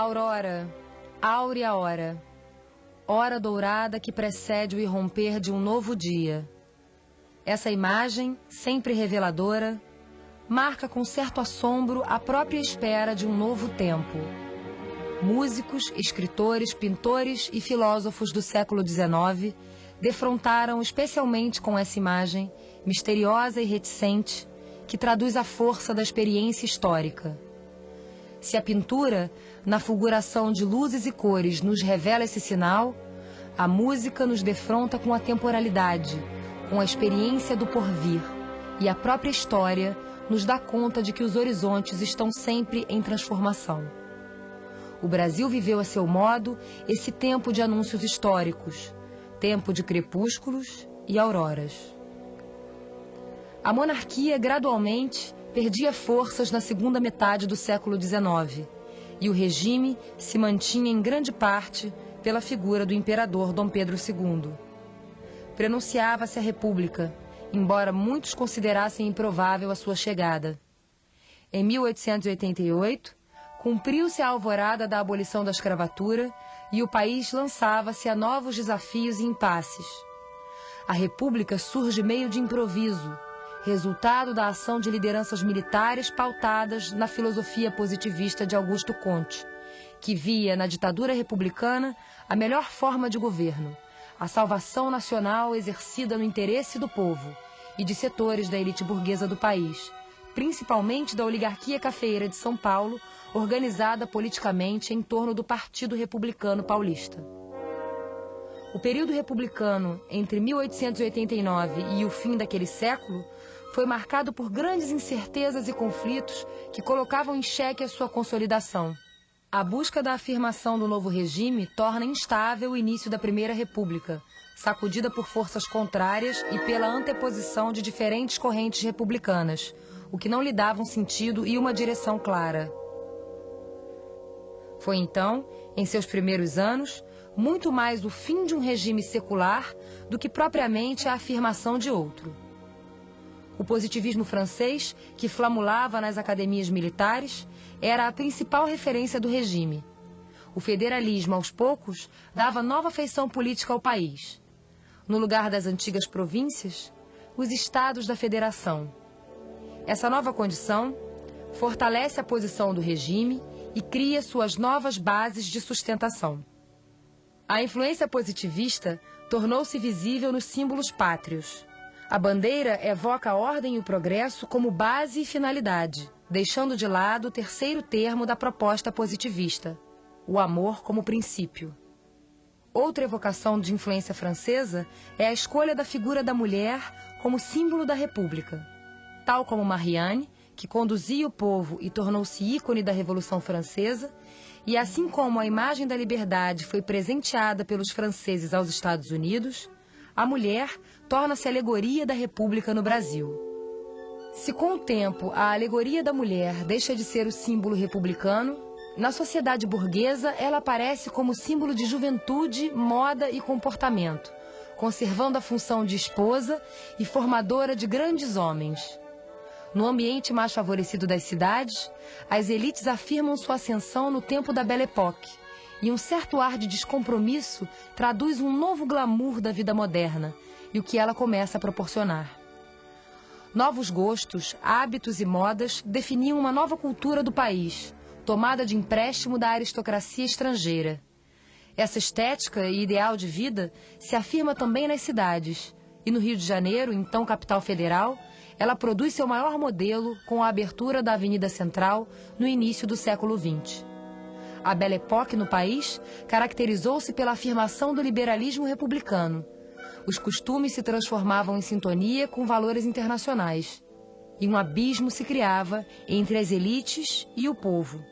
Aurora, áurea hora, hora dourada que precede o irromper de um novo dia. Essa imagem, sempre reveladora, marca com certo assombro a própria espera de um novo tempo. Músicos, escritores, pintores e filósofos do século XIX defrontaram especialmente com essa imagem, misteriosa e reticente, que traduz a força da experiência histórica. Se a pintura, na fulguração de luzes e cores, nos revela esse sinal, a música nos defronta com a temporalidade, com a experiência do porvir, e a própria história nos dá conta de que os horizontes estão sempre em transformação. O Brasil viveu a seu modo esse tempo de anúncios históricos, tempo de crepúsculos e auroras. A monarquia, gradualmente, perdia forças na segunda metade do século XIX, e o regime se mantinha em grande parte pela figura do imperador Dom Pedro II. Prenunciava-se a República, embora muitos considerassem improvável a sua chegada. Em 1888, cumpriu-se a alvorada da abolição da escravatura e o país lançava-se a novos desafios e impasses. A República surge meio de improviso, resultado da ação de lideranças militares pautadas na filosofia positivista de Augusto Comte, que via na ditadura republicana a melhor forma de governo, a salvação nacional exercida no interesse do povo e de setores da elite burguesa do país, principalmente da oligarquia cafeeira de São Paulo, organizada politicamente em torno do Partido Republicano Paulista. O período republicano entre 1889 e o fim daquele século foi marcado por grandes incertezas e conflitos que colocavam em xeque a sua consolidação. A busca da afirmação do novo regime torna instável o início da Primeira República, sacudida por forças contrárias e pela anteposição de diferentes correntes republicanas, o que não lhe dava um sentido e uma direção clara. Foi então, em seus primeiros anos, muito mais o fim de um regime secular do que propriamente a afirmação de outro. O positivismo francês, que flamulava nas academias militares, era a principal referência do regime. O federalismo, aos poucos, dava nova feição política ao país. No lugar das antigas províncias, os estados da federação. Essa nova condição fortalece a posição do regime e cria suas novas bases de sustentação. A influência positivista tornou-se visível nos símbolos pátrios. A bandeira evoca a ordem e o progresso como base e finalidade, deixando de lado o terceiro termo da proposta positivista, o amor como princípio. Outra evocação de influência francesa é a escolha da figura da mulher como símbolo da República. Tal como Marianne, que conduzia o povo e tornou-se ícone da Revolução Francesa, e assim como a imagem da liberdade foi presenteada pelos franceses aos Estados Unidos, a mulher torna-se alegoria da República no Brasil. Se com o tempo a alegoria da mulher deixa de ser o símbolo republicano, na sociedade burguesa ela aparece como símbolo de juventude, moda e comportamento, conservando a função de esposa e formadora de grandes homens. No ambiente mais favorecido das cidades, as elites afirmam sua ascensão no tempo da Belle Époque, e um certo ar de descompromisso traduz um novo glamour da vida moderna e o que ela começa a proporcionar. Novos gostos, hábitos e modas definiam uma nova cultura do país, tomada de empréstimo da aristocracia estrangeira. Essa estética e ideal de vida se afirma também nas cidades, e no Rio de Janeiro, então capital federal, ela produz seu maior modelo com a abertura da Avenida Central no início do século XX. A Belle Époque no país caracterizou-se pela afirmação do liberalismo republicano. Os costumes se transformavam em sintonia com valores internacionais, e um abismo se criava entre as elites e o povo.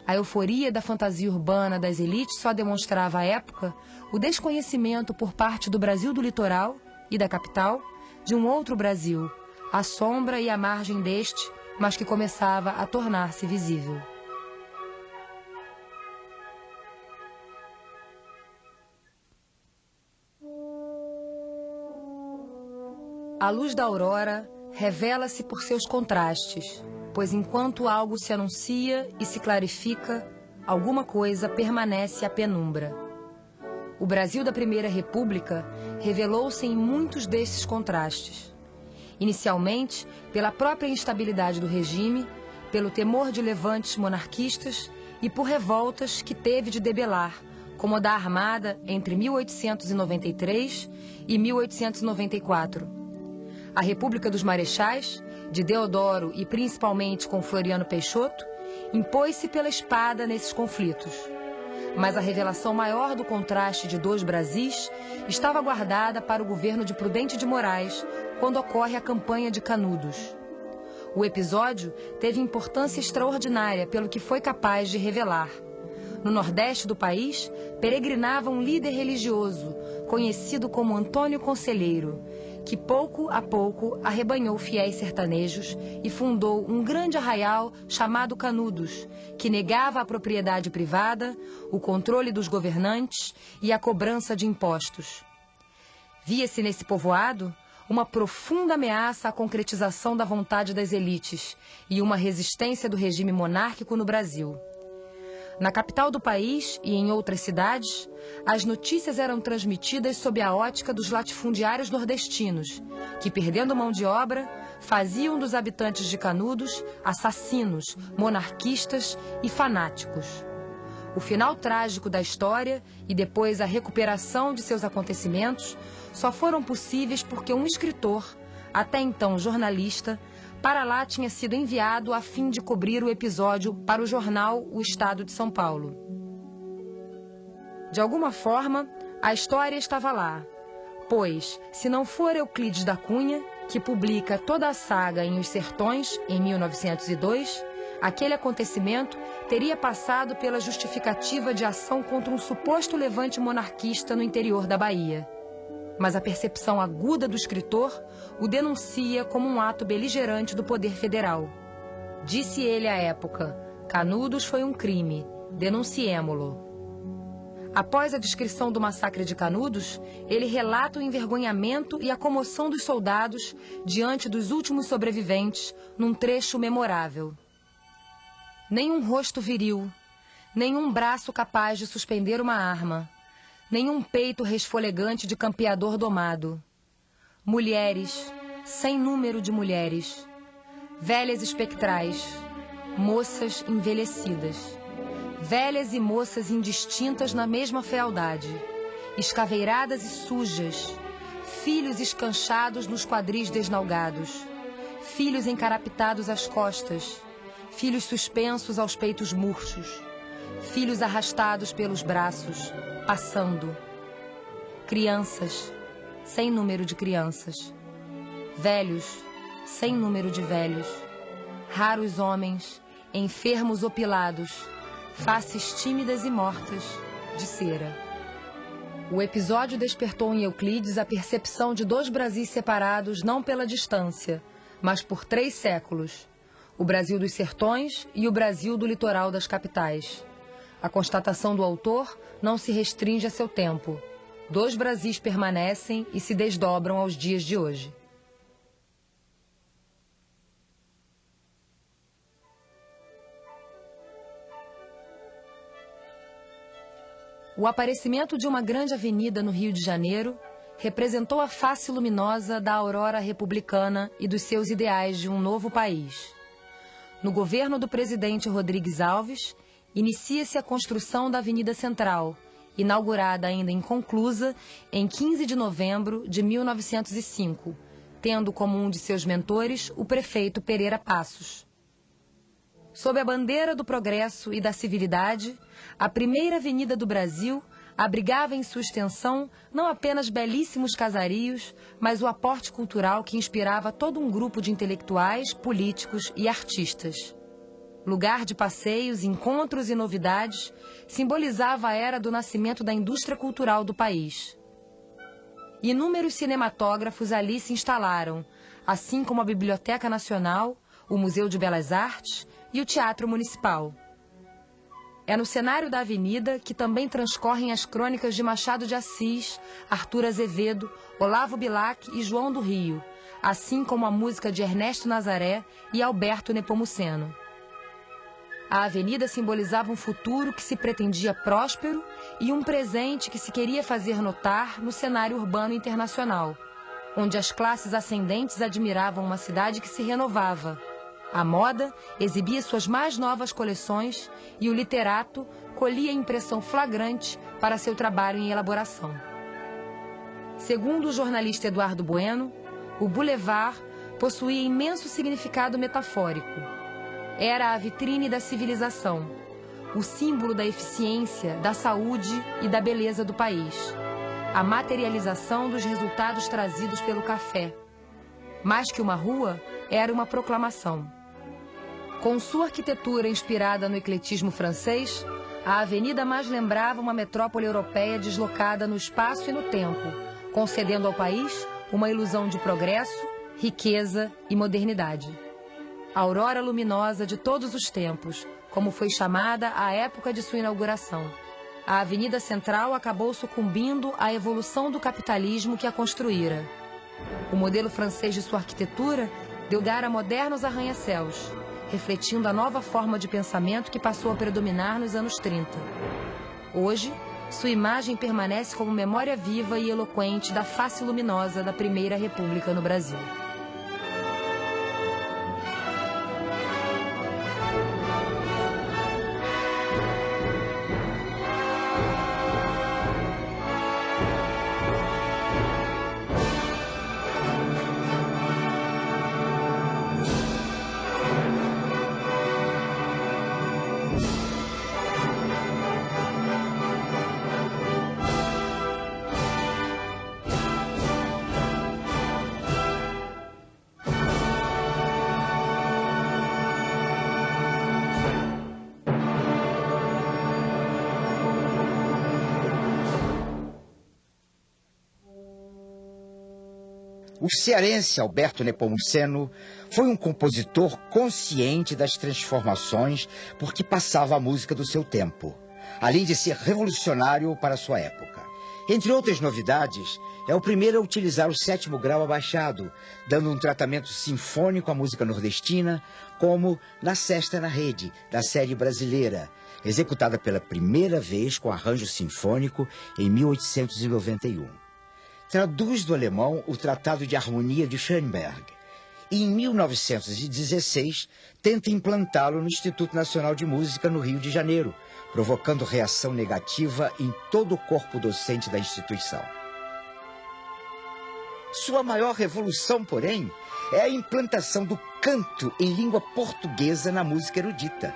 A euforia da fantasia urbana das elites só demonstrava à época o desconhecimento por parte do Brasil do litoral e da capital de um outro Brasil, à sombra e à margem deste, mas que começava a tornar-se visível. A luz da aurora revela-se por seus contrastes, pois enquanto algo se anuncia e se clarifica, alguma coisa permanece à penumbra. O Brasil da Primeira República revelou-se em muitos desses contrastes. Inicialmente, pela própria instabilidade do regime, pelo temor de levantes monarquistas e por revoltas que teve de debelar, como a da Armada entre 1893 e 1894. A República dos Marechais, de Deodoro e principalmente com Floriano Peixoto, impôs-se pela espada nesses conflitos. Mas a revelação maior do contraste de dois Brasis estava guardada para o governo de Prudente de Moraes, quando ocorre a campanha de Canudos. O episódio teve importância extraordinária pelo que foi capaz de revelar. No Nordeste do país, peregrinava um líder religioso, conhecido como Antônio Conselheiro, que pouco a pouco arrebanhou fiéis sertanejos e fundou um grande arraial chamado Canudos, que negava a propriedade privada, o controle dos governantes e a cobrança de impostos. Via-se nesse povoado uma profunda ameaça à concretização da vontade das elites e uma resistência do regime monárquico no Brasil. Na capital do país e em outras cidades, as notícias eram transmitidas sob a ótica dos latifundiários nordestinos, que, perdendo mão de obra, faziam dos habitantes de Canudos assassinos, monarquistas e fanáticos. O final trágico da história e depois a recuperação de seus acontecimentos só foram possíveis porque um escritor, até então jornalista, para lá tinha sido enviado a fim de cobrir o episódio para o jornal O Estado de São Paulo. De alguma forma, a história estava lá, pois, se não for Euclides da Cunha, que publica toda a saga em Os Sertões, em 1902, aquele acontecimento teria passado pela justificativa de ação contra um suposto levante monarquista no interior da Bahia. Mas a percepção aguda do escritor o denuncia como um ato beligerante do poder federal. Disse ele à época: Canudos foi um crime, denunciemo-lo. Após a descrição do massacre de Canudos, ele relata o envergonhamento e a comoção dos soldados diante dos últimos sobreviventes num trecho memorável. Nenhum rosto viril, nenhum braço capaz de suspender uma arma, nenhum peito resfolegante de campeador domado. Mulheres, sem número de mulheres, velhas espectrais, moças envelhecidas, velhas e moças indistintas na mesma fealdade, escaveiradas e sujas, filhos escanchados nos quadris desnalgados, filhos encarapitados às costas, filhos suspensos aos peitos murchos, filhos arrastados pelos braços, passando. Crianças, sem número de crianças. Velhos, sem número de velhos. Raros homens, enfermos opilados, faces tímidas e mortas, de cera. O episódio despertou em Euclides a percepção de dois Brasis separados não pela distância, mas por 3 séculos. O Brasil dos sertões e o Brasil do litoral das capitais. A constatação do autor não se restringe a seu tempo. 2 Brasis permanecem e se desdobram aos dias de hoje. O aparecimento de uma grande avenida no Rio de Janeiro representou a face luminosa da aurora republicana e dos seus ideais de um novo país. No governo do presidente Rodrigues Alves, inicia-se a construção da Avenida Central, inaugurada ainda inconclusa em 15 de novembro de 1905, tendo como um de seus mentores o prefeito Pereira Passos. Sob a bandeira do progresso e da civilidade, a primeira avenida do Brasil abrigava em sua extensão não apenas belíssimos casarios, mas o aporte cultural que inspirava todo um grupo de intelectuais, políticos e artistas. Lugar de passeios, encontros e novidades, simbolizava a era do nascimento da indústria cultural do país. Inúmeros cinematógrafos ali se instalaram, assim como a Biblioteca Nacional, o Museu de Belas Artes e o Teatro Municipal. É no cenário da avenida que também transcorrem as crônicas de Machado de Assis, Arthur Azevedo, Olavo Bilac e João do Rio, assim como a música de Ernesto Nazaré e Alberto Nepomuceno. A avenida simbolizava um futuro que se pretendia próspero e um presente que se queria fazer notar no cenário urbano internacional, onde as classes ascendentes admiravam uma cidade que se renovava. A moda exibia suas mais novas coleções e o literato colhia impressão flagrante para seu trabalho em elaboração. Segundo o jornalista Eduardo Bueno, o Boulevard possuía imenso significado metafórico. Era a vitrine da civilização, o símbolo da eficiência, da saúde e da beleza do país, a materialização dos resultados trazidos pelo café. Mais que uma rua, era uma proclamação. Com sua arquitetura inspirada no ecletismo francês, a avenida mais lembrava uma metrópole europeia deslocada no espaço e no tempo, concedendo ao país uma ilusão de progresso, riqueza e modernidade. A aurora luminosa de todos os tempos, como foi chamada a época de sua inauguração. A Avenida Central acabou sucumbindo à evolução do capitalismo que a construíra. O modelo francês de sua arquitetura deu lugar a modernos arranha-céus, refletindo a nova forma de pensamento que passou a predominar nos anos 30. Hoje, sua imagem permanece como memória viva e eloquente da face luminosa da Primeira República no Brasil. O cearense Alberto Nepomuceno foi um compositor consciente das transformações por que passava a música do seu tempo, além de ser revolucionário para sua época. Entre outras novidades, é o primeiro a utilizar o 7º grau abaixado, dando um tratamento sinfônico à música nordestina, como Na Sesta na Rede, da série brasileira, executada pela primeira vez com arranjo sinfônico em 1891. Traduz do alemão o Tratado de Harmonia de Schoenberg e, em 1916, tenta implantá-lo no Instituto Nacional de Música, no Rio de Janeiro, provocando reação negativa em todo o corpo docente da instituição. Sua maior revolução, porém, é a implantação do canto em língua portuguesa na música erudita.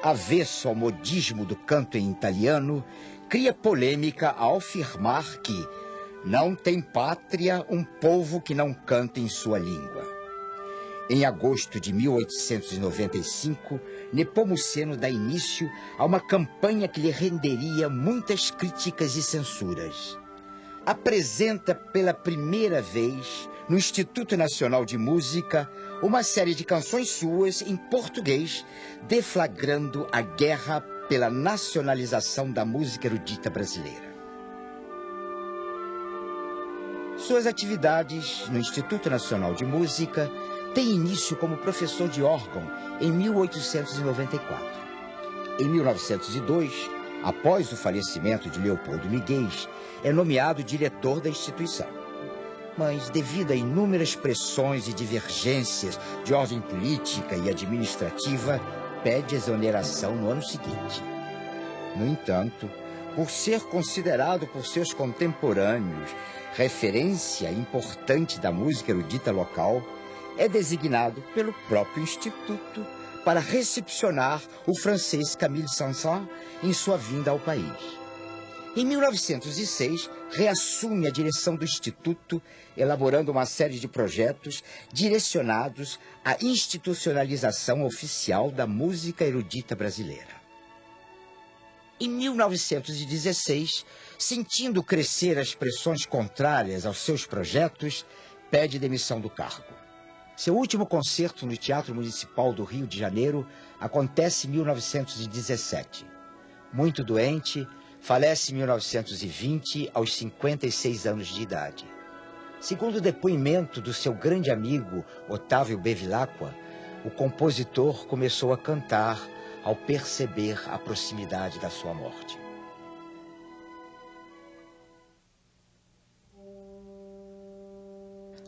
Avesso ao modismo do canto em italiano, cria polêmica ao afirmar que não tem pátria um povo que não canta em sua língua. Em agosto de 1895, Nepomuceno dá início a uma campanha que lhe renderia muitas críticas e censuras. Apresenta pela primeira vez, no Instituto Nacional de Música, uma série de canções suas em português, deflagrando a guerra pela nacionalização da música erudita brasileira. Suas atividades no Instituto Nacional de Música têm início como professor de órgão em 1894. Em 1902, após o falecimento de Leopoldo Miguel, é nomeado diretor da instituição. Mas, devido a inúmeras pressões e divergências de ordem política e administrativa, pede exoneração no ano seguinte. No entanto, por ser considerado por seus contemporâneos referência importante da música erudita local, é designado pelo próprio Instituto para recepcionar o francês Camille Saint-Saëns em sua vinda ao país. Em 1906, reassume a direção do Instituto, elaborando uma série de projetos direcionados à institucionalização oficial da música erudita brasileira. Em 1916, sentindo crescer as pressões contrárias aos seus projetos, pede demissão do cargo. Seu último concerto no Teatro Municipal do Rio de Janeiro acontece em 1917. Muito doente, falece em 1920, aos 56 anos de idade. Segundo o depoimento do seu grande amigo Otávio Bevilacqua, o compositor começou a cantar ao perceber a proximidade da sua morte.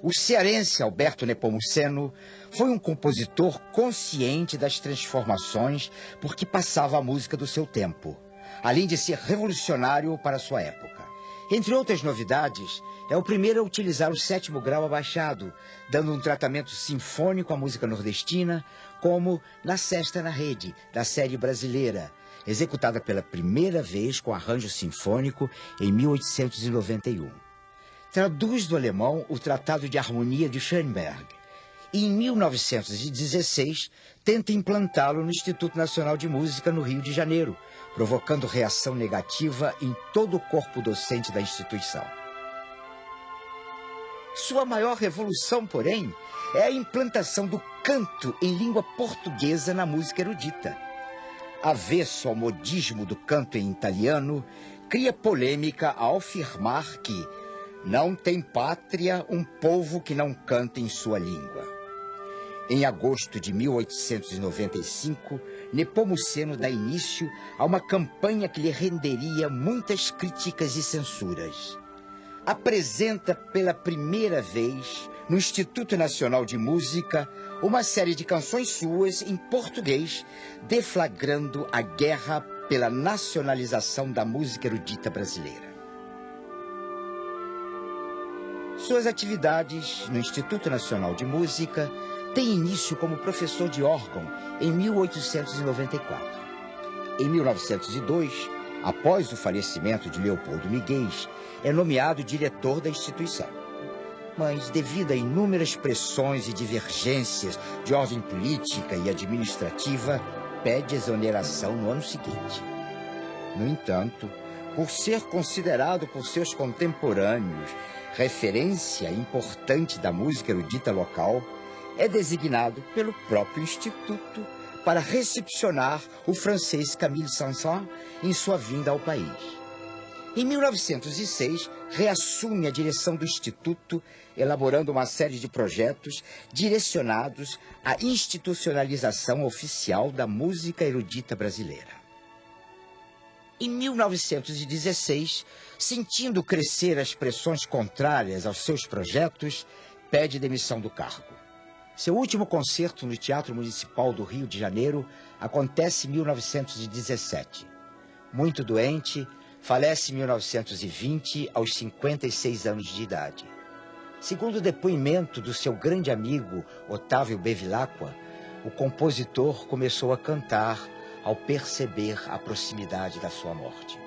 O cearense Alberto Nepomuceno foi um compositor consciente das transformações por que passava a música do seu tempo, além de ser revolucionário para a sua época. Entre outras novidades, é o primeiro a utilizar o 7º grau abaixado, dando um tratamento sinfônico à música nordestina, como Na Sesta na Rede, da série brasileira, executada pela primeira vez com arranjo sinfônico em 1891. Traduz do alemão o Tratado de Harmonia de Schoenberg e, em 1916, tenta implantá-lo no Instituto Nacional de Música, no Rio de Janeiro, provocando reação negativa em todo o corpo docente da instituição. Sua maior revolução, porém, é a implantação do canto em língua portuguesa na música erudita. Avesso ao modismo do canto em italiano, cria polêmica ao afirmar que não tem pátria um povo que não canta em sua língua. Em agosto de 1895, Nepomuceno dá início a uma campanha que lhe renderia muitas críticas e censuras. Apresenta pela primeira vez, no Instituto Nacional de Música, uma série de canções suas em português, deflagrando a guerra pela nacionalização da música erudita brasileira. Suas atividades no Instituto Nacional de Música têm início como professor de órgão em 1894. Em 1902, após o falecimento de Leopoldo Miguel, é nomeado diretor da instituição. Mas, devido a inúmeras pressões e divergências de ordem política e administrativa, pede exoneração no ano seguinte. No entanto, por ser considerado por seus contemporâneos referência importante da música erudita local, é designado pelo próprio Instituto para recepcionar o francês Camille Saint-Saëns em sua vinda ao país. Em 1906, reassume a direção do Instituto, elaborando uma série de projetos direcionados à institucionalização oficial da música erudita brasileira. Em 1916, sentindo crescer as pressões contrárias aos seus projetos, pede demissão do cargo. Seu último concerto no Teatro Municipal do Rio de Janeiro acontece em 1917. Muito doente, falece em 1920, aos 56 anos de idade. Segundo o depoimento do seu grande amigo Otávio Bevilacqua, o compositor começou a cantar ao perceber a proximidade da sua morte.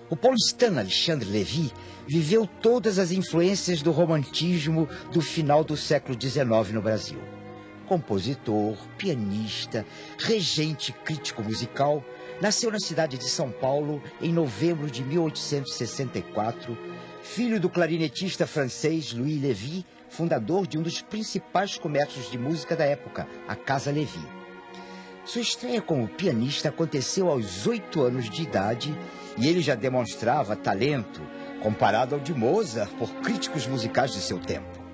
O paulistano Alexandre Lévy viveu todas as influências do romantismo do final do século XIX no Brasil. Compositor, pianista, regente crítico musical, nasceu na cidade de São Paulo em novembro de 1864, filho do clarinetista francês Louis Lévy, fundador de um dos principais comércios de música da época, a Casa Lévy. Sua estreia como pianista aconteceu aos 8 anos de idade e ele já demonstrava talento comparado ao de Mozart por críticos musicais de seu tempo.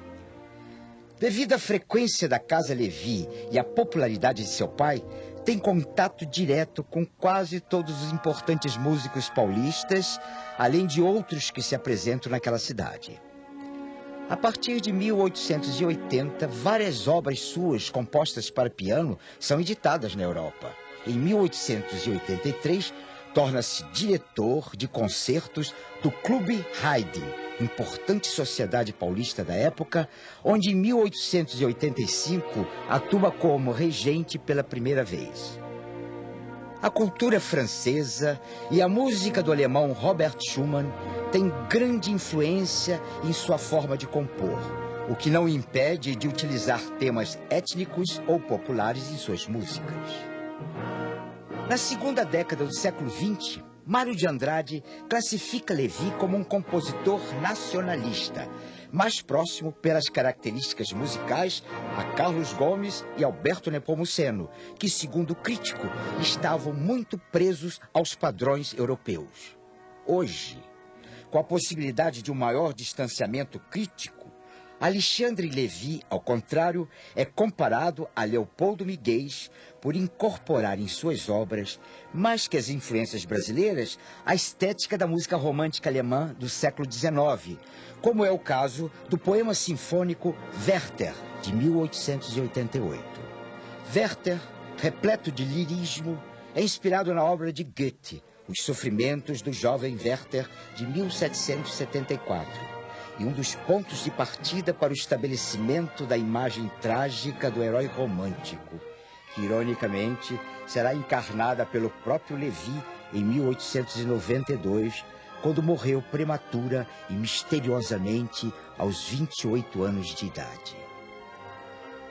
Devido à frequência da Casa Lévy e à popularidade de seu pai, tem contato direto com quase todos os importantes músicos paulistas, além de outros que se apresentam naquela cidade. A partir de 1880, várias obras suas compostas para piano são editadas na Europa. Em 1883, torna-se diretor de concertos do Clube Haydn, importante sociedade paulista da época, onde em 1885 atua como regente pela primeira vez. A cultura francesa e a música do alemão Robert Schumann têm grande influência em sua forma de compor, o que não impede de utilizar temas étnicos ou populares em suas músicas. Na segunda década do século XX, Mário de Andrade classifica Lévy como um compositor nacionalista, mais próximo pelas características musicais a Carlos Gomes e Alberto Nepomuceno, que, segundo o crítico, estavam muito presos aos padrões europeus. Hoje, com a possibilidade de um maior distanciamento crítico, Alexandre Lévy, ao contrário, é comparado a Leopoldo Miguez por incorporar em suas obras, mais que as influências brasileiras, a estética da música romântica alemã do século XIX, como é o caso do poema sinfônico Werther, de 1888. Werther, repleto de lirismo, é inspirado na obra de Goethe, Os Sofrimentos do Jovem Werther, de 1774. E um dos pontos de partida para o estabelecimento da imagem trágica do herói romântico, que, ironicamente, será encarnada pelo próprio Lévy em 1892, quando morreu prematura e misteriosamente aos 28 anos de idade.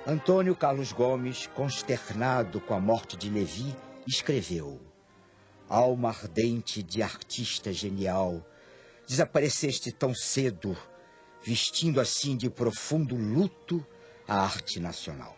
Antônio Carlos Gomes, consternado com a morte de Lévy, escreveu: alma ardente de artista genial, desapareceste tão cedo, vestindo assim de profundo luto a arte nacional.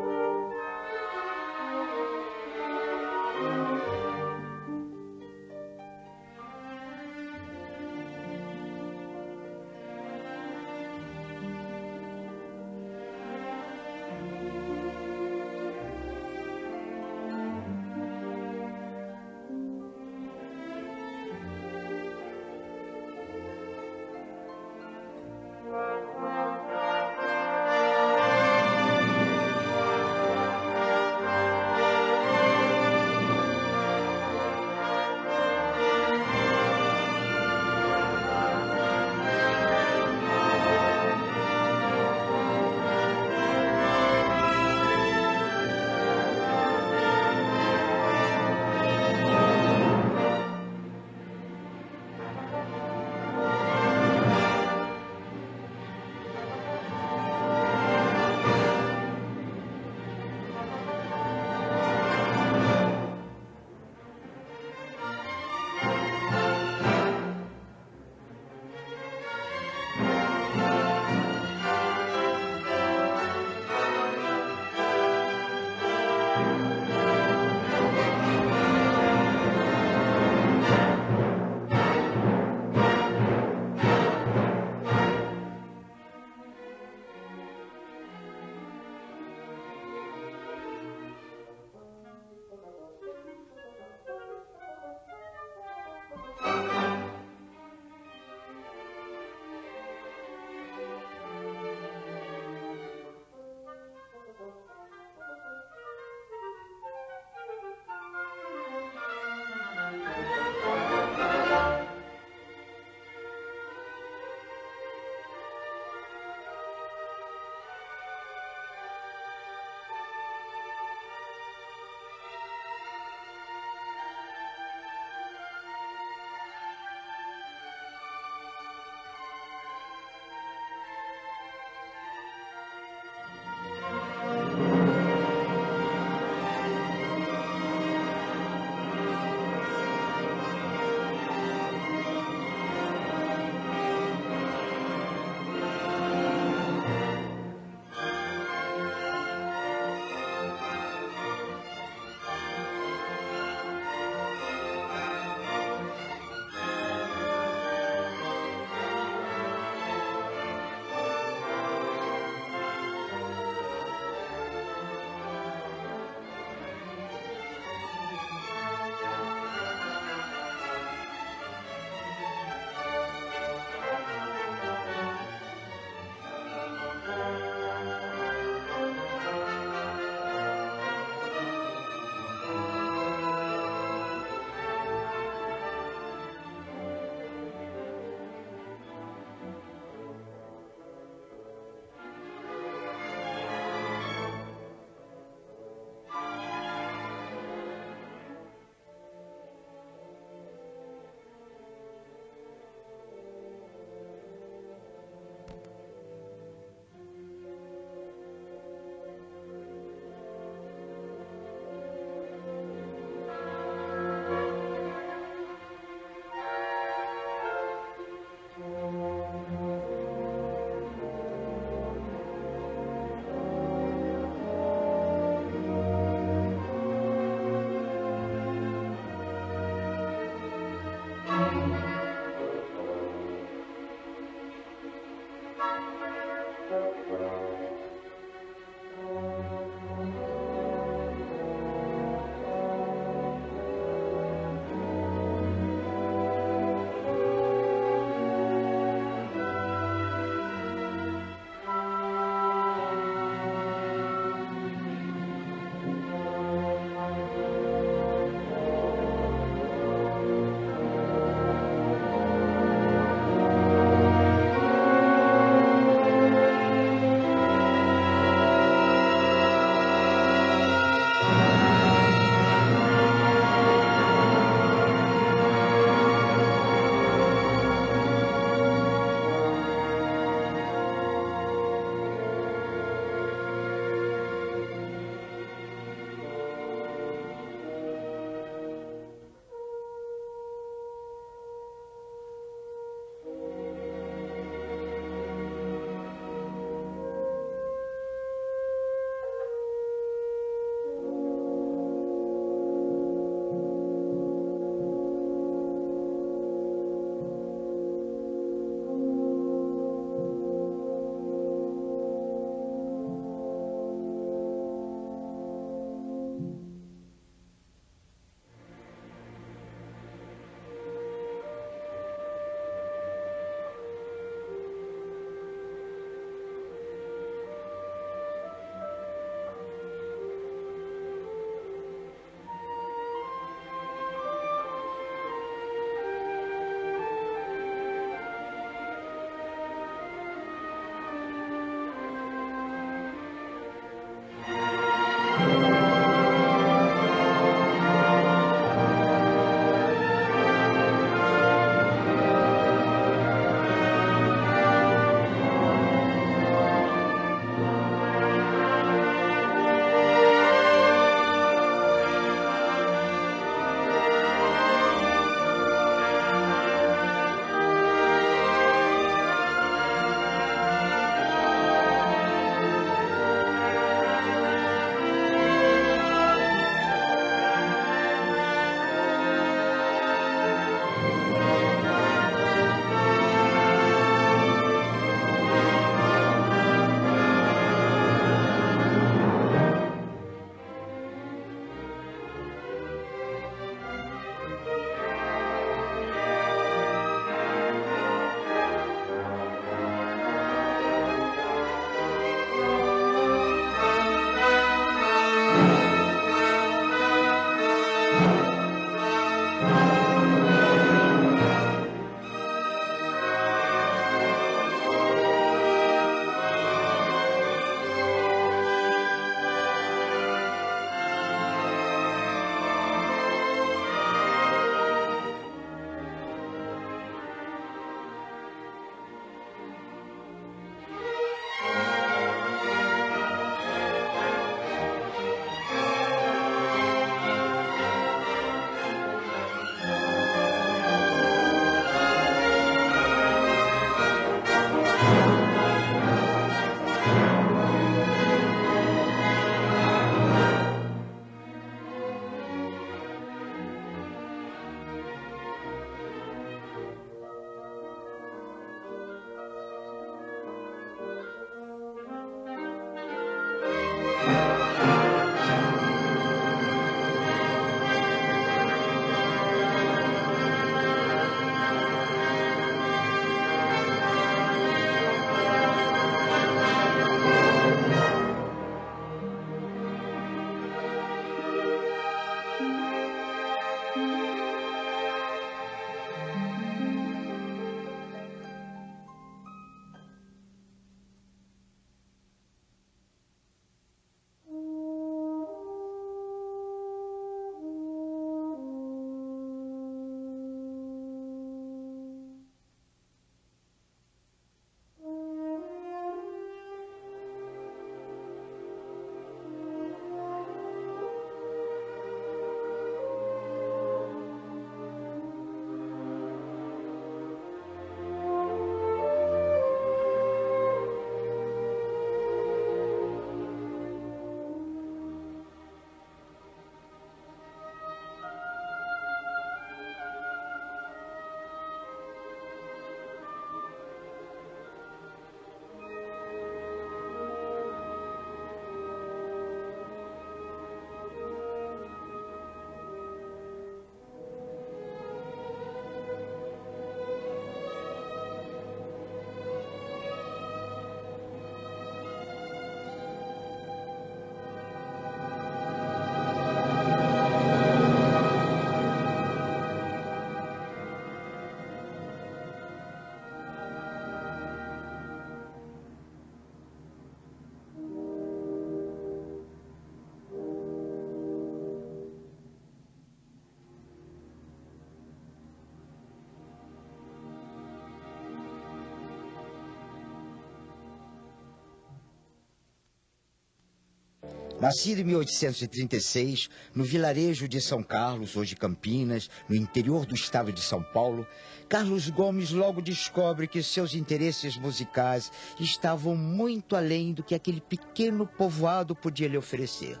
Nascido em 1836, no vilarejo de São Carlos, hoje Campinas, no interior do estado de São Paulo, Carlos Gomes logo descobre que seus interesses musicais estavam muito além do que aquele pequeno povoado podia lhe oferecer.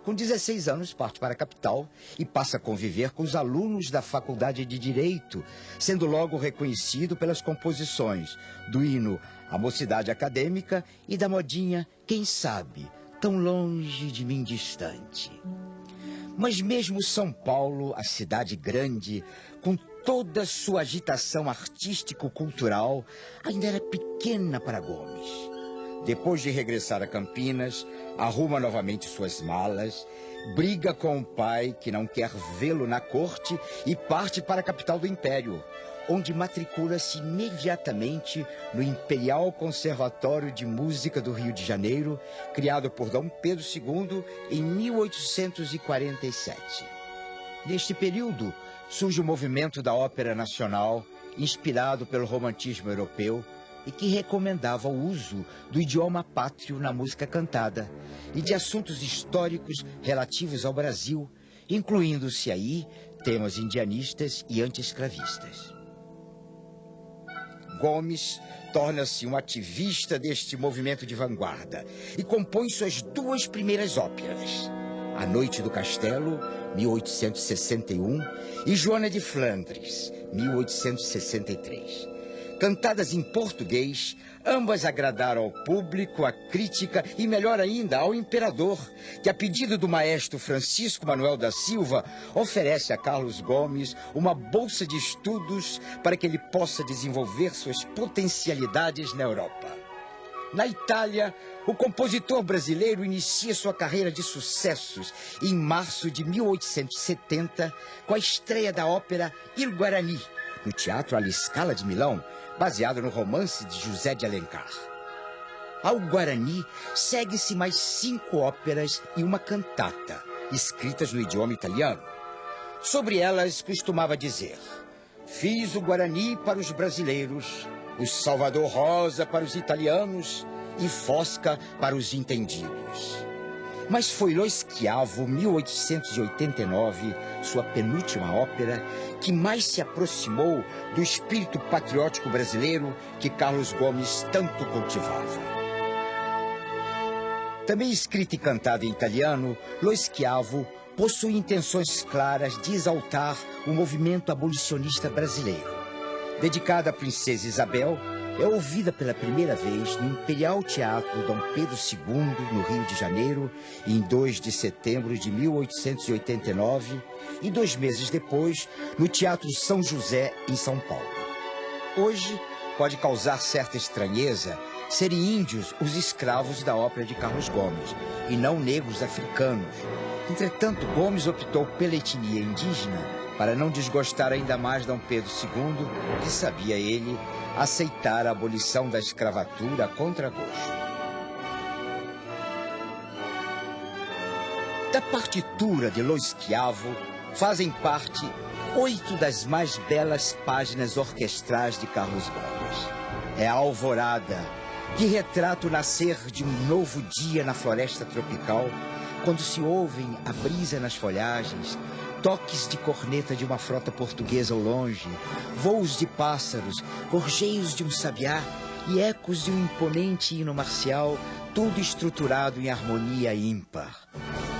Com 16 anos, parte para a capital e passa a conviver com os alunos da Faculdade de Direito, sendo logo reconhecido pelas composições do hino A Mocidade Acadêmica e da modinha Quem Sabe, Tão Longe de Mim Distante. Mas mesmo São Paulo, a cidade grande, com toda sua agitação artístico-cultural, ainda era pequena para Gomes. Depois de regressar a Campinas, arruma novamente suas malas, briga com o pai, que não quer vê-lo na corte, e parte para a capital do Império, onde matricula-se imediatamente no Imperial Conservatório de Música do Rio de Janeiro, criado por Dom Pedro II em 1847. Neste período, surge o movimento da Ópera Nacional, inspirado pelo romantismo europeu, e que recomendava o uso do idioma pátrio na música cantada e de assuntos históricos relativos ao Brasil, incluindo-se aí temas indianistas e anti-escravistas. Gomes torna-se um ativista deste movimento de vanguarda e compõe suas duas primeiras óperas, A Noite do Castelo, 1861, e Joana de Flandres, 1863. Cantadas em português, ambas agradaram ao público, à crítica e, melhor ainda, ao imperador, que, a pedido do maestro Francisco Manuel da Silva, oferece a Carlos Gomes uma bolsa de estudos para que ele possa desenvolver suas potencialidades na Europa. Na Itália, o compositor brasileiro inicia sua carreira de sucessos em março de 1870, com a estreia da ópera Il Guarani, no Teatro alla Scala de Milão, baseado no romance de José de Alencar. Ao Guarani segue-se mais 5 óperas e uma cantata, escritas no idioma italiano. Sobre elas costumava dizer: fiz o Guarani para os brasileiros, o Salvador Rosa para os italianos e Fosca para os entendidos. Mas foi Lo Schiavo, 1889, sua penúltima ópera, que mais se aproximou do espírito patriótico brasileiro que Carlos Gomes tanto cultivava. Também escrita e cantada em italiano, Lo Schiavo possui intenções claras de exaltar o movimento abolicionista brasileiro. Dedicada à princesa Isabel, é ouvida pela primeira vez no Imperial Teatro Dom Pedro II, no Rio de Janeiro, em 2 de setembro de 1889, e 2 meses depois, no Teatro São José, em São Paulo. Hoje, pode causar certa estranheza serem índios os escravos da ópera de Carlos Gomes, e não negros africanos. Entretanto, Gomes optou pela etnia indígena para não desgostar ainda mais Dom Pedro II, que sabia ele aceitar a abolição da escravatura a contragosto. Da partitura de Lo Schiavo fazem parte 8 das mais belas páginas orquestrais de Carlos Gomes. É a Alvorada, que retrata o nascer de um novo dia na floresta tropical, quando se ouvem a brisa nas folhagens, toques de corneta de uma frota portuguesa ao longe, voos de pássaros, gorjeios de um sabiá e ecos de um imponente hino marcial, tudo estruturado em harmonia ímpar.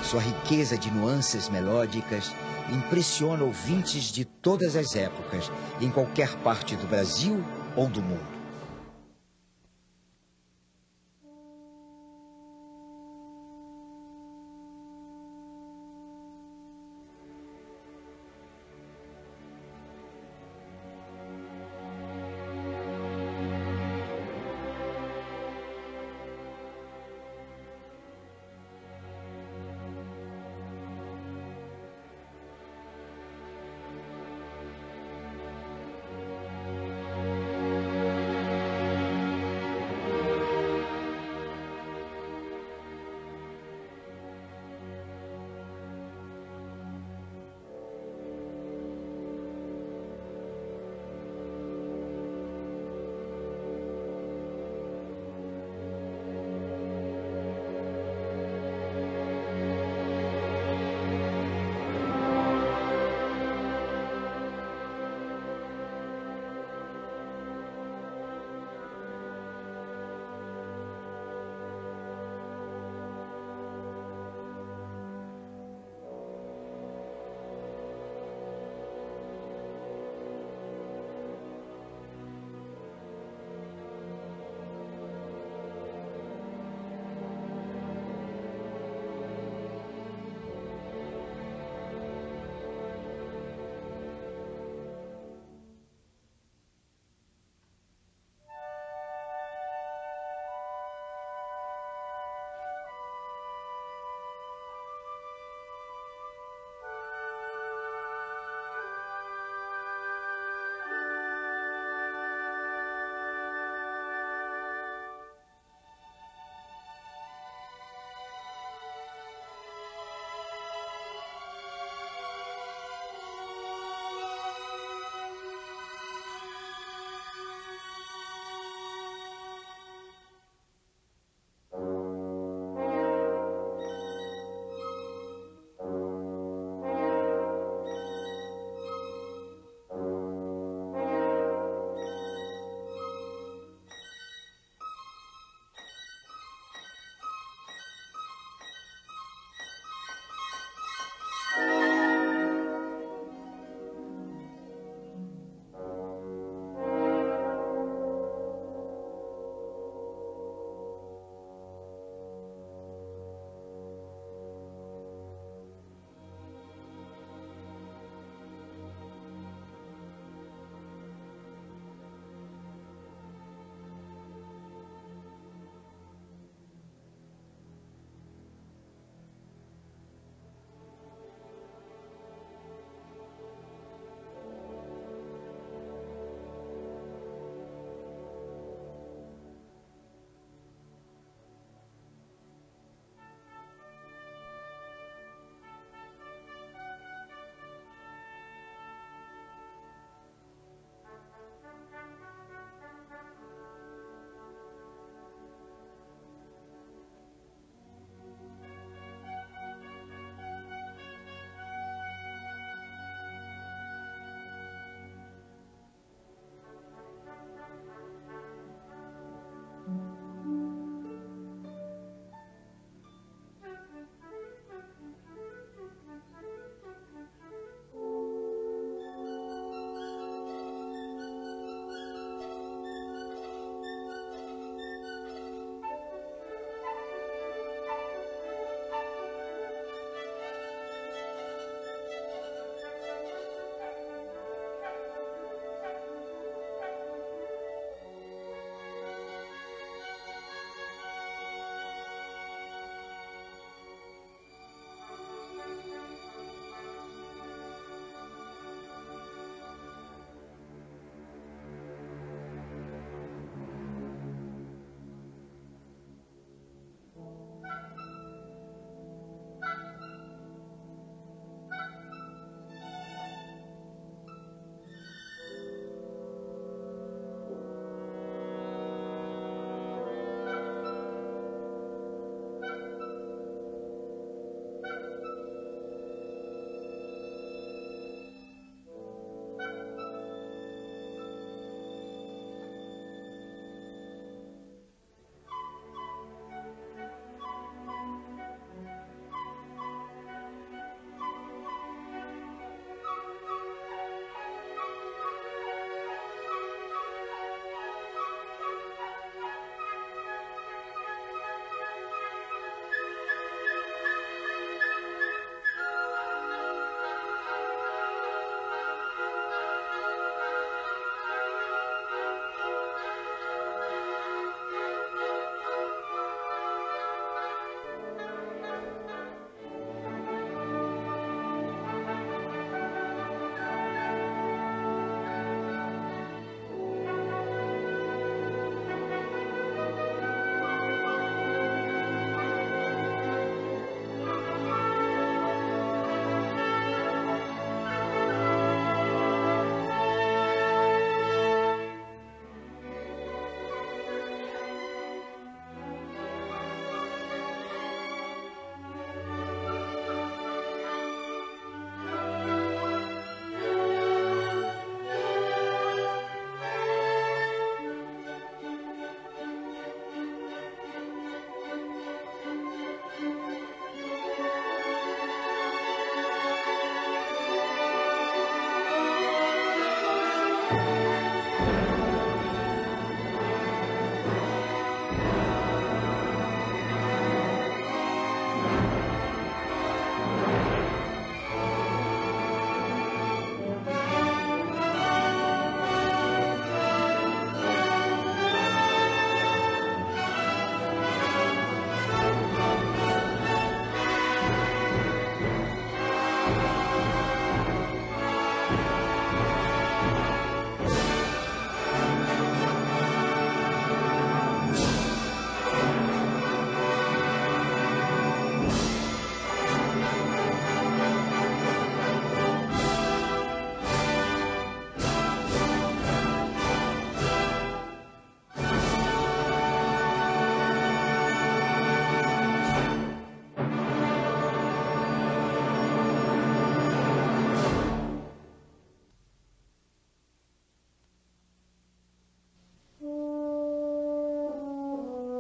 Sua riqueza de nuances melódicas impressiona ouvintes de todas as épocas, em qualquer parte do Brasil ou do mundo.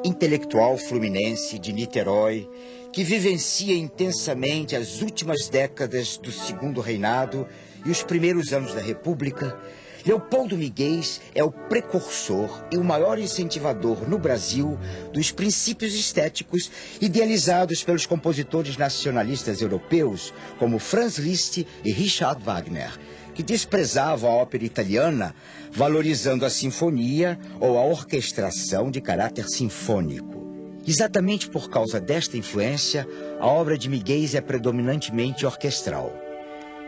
intelectual fluminense de Niterói, que vivencia intensamente as últimas décadas do Segundo Reinado e os primeiros anos da República, Leopoldo Miguel é o precursor e o maior incentivador no Brasil dos princípios estéticos idealizados pelos compositores nacionalistas europeus como Franz Liszt e Richard Wagner, que desprezavam a ópera italiana, valorizando a sinfonia ou a orquestração de caráter sinfônico. Exatamente por causa desta influência, a obra de Miguel é predominantemente orquestral.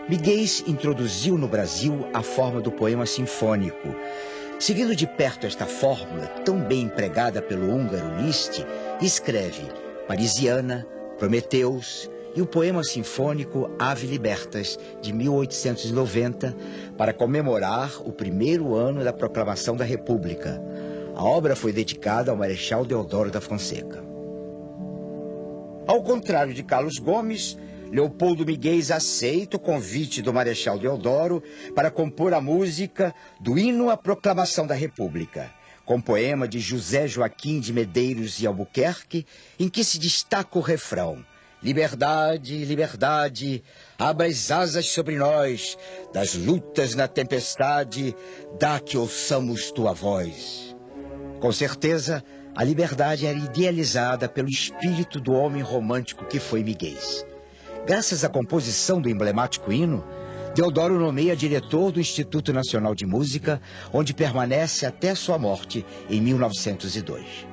Miguel introduziu no Brasil a forma do poema sinfônico. Seguindo de perto esta fórmula, tão bem empregada pelo húngaro Liszt, escreve Parisiana, Prometeus e o poema sinfônico Ave Libertas, de 1890, para comemorar o primeiro ano da proclamação da República. A obra foi dedicada ao Marechal Deodoro da Fonseca. Ao contrário de Carlos Gomes, Leopoldo Miguel aceita o convite do Marechal Deodoro para compor a música do hino à proclamação da República, com poema de José Joaquim de Medeiros e Albuquerque, em que se destaca o refrão: Liberdade, liberdade, abra as asas sobre nós, das lutas na tempestade, dá que ouçamos tua voz. Com certeza, a liberdade era idealizada pelo espírito do homem romântico que foi Miguel. Graças à composição do emblemático hino, Deodoro nomeia diretor do Instituto Nacional de Música, onde permanece até sua morte em 1902.